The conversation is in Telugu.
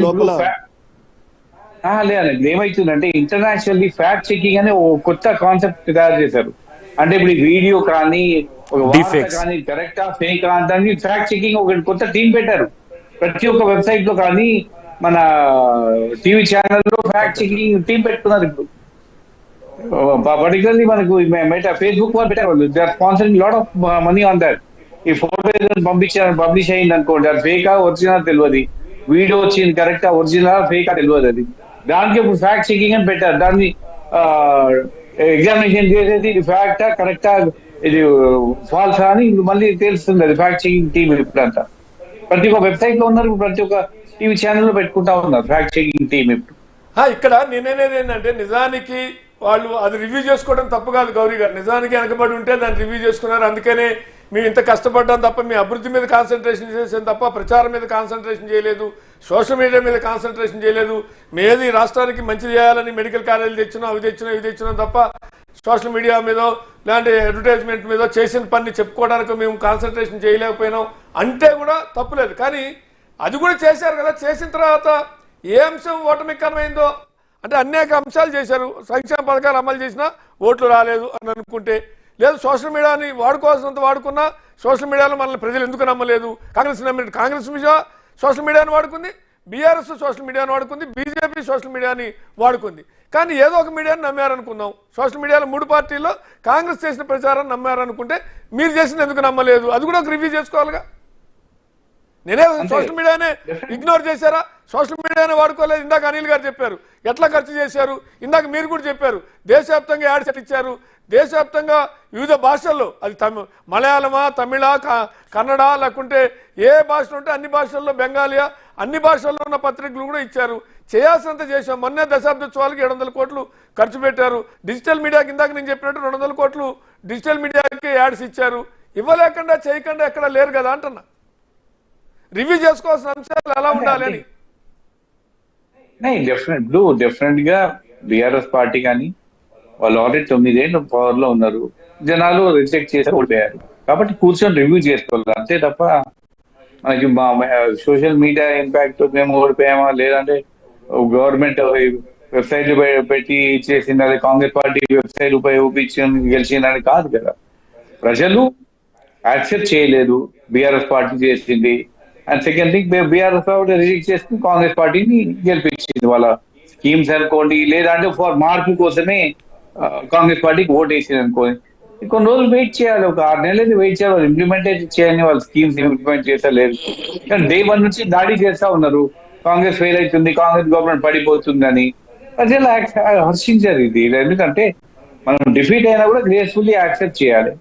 లోపల లేదండి. ఏమైతుందంటే ఇంటర్నేషనల్లీ ఫ్యాక్ట్ చెకింగ్ అనే ఒక కొత్త కాన్సెప్ట్ తయారు చేశారు. అంటే ఇప్పుడు ఈ వీడియో కానీ ఒక వార్త కానీ కరెక్టా ఫేకా అంటే ఫ్యాక్ట్ చెకింగ్ ఒక కొత్త టీం పెట్టారు. ప్రతి ఒక్క వెబ్సైట్ లో కానీ మన టీవీ ఛానల్లో ఫ్యాక్ట్ చెకింగ్ టీం పెట్టుకున్నారు. ఇప్పుడు పర్టికులర్లీ మనకు ఫేస్బుక్ వాళ్ళు పెట్టారు. They are sponsoring lot of money on that. ఈ ఫోటో పబ్లిష్ అయింది అనుకోండి, అది ఫేకా ఒరిజినల్ తెలియదు. వీడియో వచ్చింది కరెక్టా ఒరిజినల్ ఫేకా తెలియదు. అది దానికి ఇప్పుడు ఫ్యాక్ట్ చెకింగ్ అని పెట్టారు. దాన్ని ఎగ్జామినేషన్ చేసేది ఇది ఫ్యాక్టా కరెక్టా ఇది ఫాల్సా అని మళ్ళీ తెలుస్తుంది. అది ఫ్యాక్ట్ చెకింగ్ టీం ఇప్పుడంతా ప్రతి ఒక్క వెబ్సైట్ లో ఉన్నారు, ప్రతి ఒక్క టీవీ ఛానల్ లో పెట్టుకుంటా ఉన్నారు ఫ్యాక్ట్ చెకింగ్ టీం. ఇప్పుడు ఇక్కడ నేనేది ఏంటంటే నిజానికి వాళ్ళు అది రివ్యూ చేసుకోవడం తప్పు కాదు గౌరీ గారు. నిజానికి వెనకబడి ఉంటే దాన్ని రివ్యూ చేసుకున్నారు. అందుకనే మేము ఇంత కష్టపడ్డాం తప్ప మీ అభివృద్ధి మీద కాన్సన్ట్రేషన్ చేసాం తప్ప ప్రచారం మీద కాన్సన్ట్రేషన్ చేయలేదు, సోషల్ మీడియా మీద కాన్సన్ట్రేషన్ చేయలేదు. మేది రాష్ట్రానికి మంచి చేయాలని మెడికల్ కాలేజీలు తెచ్చినాం, అవి తెచ్చినాం, ఇవి తెచ్చినాం తప్ప సోషల్ మీడియా మీద ఇలాంటి అడ్వర్టైజ్మెంట్ మీద చేసిన పని చెప్పుకోవడానికి మేము కాన్సన్ట్రేషన్ చేయలేకపోయినాం అంటే కూడా తప్పులేదు. కానీ అది కూడా చేశారు కదా. చేసిన తర్వాత ఏ అంశం ఓటమికరమైందో అంటే అనేక అంశాలు చేశారు. సంక్షేమ పథకాలు అమలు చేసినా ఓట్లు రాలేదు అని అనుకుంటే, లేదు సోషల్ మీడియాని వాడుకోవాల్సినంత వాడుకున్నా సోషల్ మీడియాలో మనల్ని ప్రజలు ఎందుకు నమ్మలేదు. కాంగ్రెస్ సోషల్ మీడియాని వాడుకుంది, బీఆర్ఎస్ సోషల్ మీడియాని వాడుకుంది, బీజేపీ సోషల్ మీడియాని వాడుకుంది. కానీ ఏదో ఒక మీడియాని నమ్మారనుకుందాం. సోషల్ మీడియాలో 3 పార్టీల్లో కాంగ్రెస్ చేసిన ప్రచారాన్ని నమ్మారనుకుంటే మీరు చేసింది ఎందుకు నమ్మలేదు, అది కూడా ఒక రివ్యూ చేసుకోవాలిగా. నేనే సోషల్ మీడియానే ఇగ్నోర్ చేశారా, సోషల్ మీడియానే వాడుకోలేదు. ఇందాక అనిల్ గారు చెప్పారు ఎట్లా ఖర్చు చేశారు, ఇందాక మీరు కూడా చెప్పారు దేశవ్యాప్తంగా యాడ్ సెట్ ఇచ్చారు. దేశవ్యాప్తంగా వివిధ భాషల్లో, అది మలయాళమా, తమిళ, కన్నడ, లేకుంటే ఏ భాషలు ఉంటే అన్ని భాషల్లో, బెంగాలియా, అన్ని భాషల్లో ఉన్న పత్రికలు కూడా ఇచ్చారు. చేయాల్సినంత చేశాం. మొన్నే దశాబ్దోత్సవాలకి 700 కోట్లు ఖర్చు పెట్టారు. డిజిటల్ మీడియాకి ఇందాక నేను చెప్పినట్టు 200 కోట్లు డిజిటల్ మీడియాకి యాడ్స్ ఇచ్చారు. ఇవ్వలేకుండా చేయకుండా ఎక్కడ లేరు కదా అంటున్నా. రివ్యూ చేసుకోవాల్సిన అంశాలు ఎలా ఉండాలి అని. డెఫినెట్ గా బీఆర్ఎస్ పార్టీ కానీ వాళ్ళు ఆల్రెడీ 9 ఏళ్ళు పవర్ లో ఉన్నారు. జనాలు రిజెక్ట్ చేసి ఓడిపోయారు. కాబట్టి కూర్చొని రివ్యూ చేసుకోవాలి అంతే తప్ప మనకి సోషల్ మీడియా ఇంపాక్ట్ మేము ఓడిపోయామా లేదంటే గవర్నమెంట్ వెబ్సైట్ పెట్టి చేసింది, అది కాంగ్రెస్ పార్టీ వెబ్సైట్ ఉపయోగించి గెలిచిందని కాదు కదా. ప్రజలు యాక్సెప్ట్ చేయలేదు బీఆర్ఎస్ పార్టీ చేసింది. And second thing BRS reject చేసి కాంగ్రెస్ పార్టీని గెలిపించింది. వాళ్ళ స్కీమ్స్ అనుకోండి లేదంటే ఫర్ మార్పు కోసమే కాంగ్రెస్ పార్టీకి ఓట్ వేసింది అనుకోండి. కొన్ని రోజులు వెయిట్ చేయాలి, ఒక 6 నెలలు వెయిట్ చేయాలి. వాళ్ళు ఇంప్లిమెంటేట్ చేయాలని వాళ్ళ స్కీమ్స్ ఇంప్లిమెంట్ చేస్తలేదు. కానీ డే 1 నుంచి దాడి చేస్తా ఉన్నారు. కాంగ్రెస్ ఫెయిల్ అవుతుంది, కాంగ్రెస్ గవర్నమెంట్ పడిపోతుందని. ప్రజలు హర్షించారు ఇది. ఎందుకంటే మనం డిఫీట్ అయినా కూడా గ్రేస్ఫుల్లీ యాక్సెప్ట్ చేయాలి.